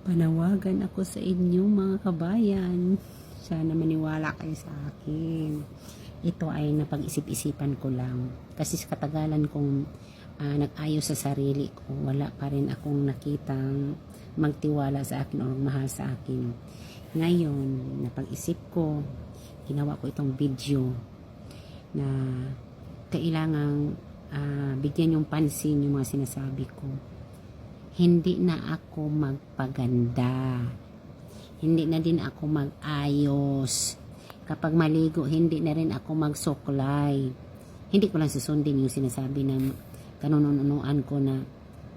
Panawagan ako sa inyo mga kabayan. Sana maniwala kayo sa akin. Ito ay napag-isip-isipan ko lang. Kasi sa katagalan kong nag-ayos sa sarili ko, wala pa rin akong nakitang magtiwala sa akin o magmahal sa akin. Ngayon, napag-isip ko, ginawa ko itong video na kailangang bigyan yung pansin yung mga sinasabi ko. Hindi na ako magpaganda. Hindi na din ako mag-ayos. Kapag maligo, hindi na rin ako magsuklay. Hindi ko lang susundin yung sinasabi na kanununuan ko na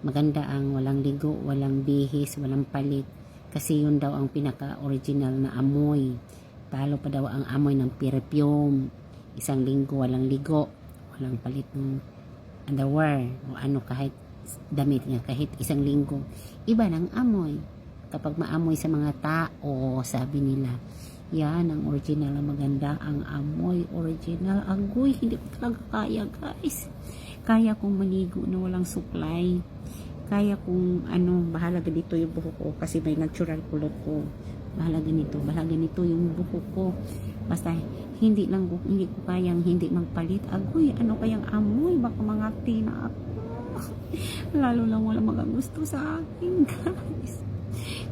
maganda ang walang ligo, walang bihis, walang palit. Kasi yun daw ang pinaka-original na amoy. Talo pa daw ang amoy ng perfume. Isang linggo, walang ligo, walang palit ng underwear o ano kahit damit niya, kahit isang linggo. Iba ng amoy. Kapag maamoy sa mga tao, sabi nila, yan ang original na maganda, ang amoy original. Agoy, hindi ko talaga kaya, guys. Kaya kong maligo na walang suklay. Kaya kong bahala ganito yung buhok ko kasi may natural kulot ko. Bahala ganito yung buhok ko. Basta hindi ko kayang hindi magpalit. Agoy, ano kayang amoy? Baka mga tina ako. Lalo lang wala magagusto sa akin, guys.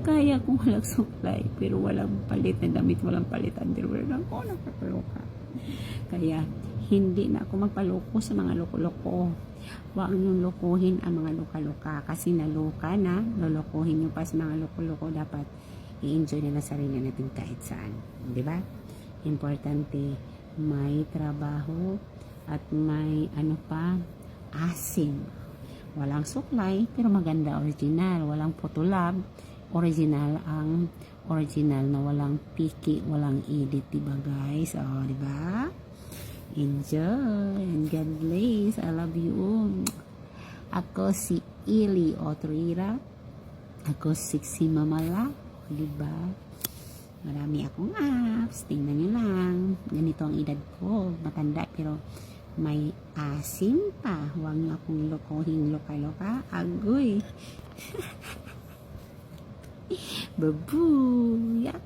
Kaya kung walang supply pero walang palit na damit, walang palit underwear lang ko, nakakaloka. Kaya hindi na ako magpaloko sa mga loko-loko. Huwag niyong lokohin ang mga loka-loka kasi naloka na, lolokohin niyo pa sa mga loko-loko. Dapat i-enjoy na sarili natin kahit saan, di ba? Importante may trabaho at may asim. Walang suklay, pero maganda original. Walang putulab, original ang original na walang piki, walang edit, diba guys? O, diba? Enjoy and God bless. I love you. Ako si Ili Otrira. Ako si Mamala. Diba? Marami akong apps. Tingnan nyo lang. Ganito ang edad ko. Matanda pero may asim pa. Huwag niyo akong lokohin loka-loka. Agoy. Babuyak.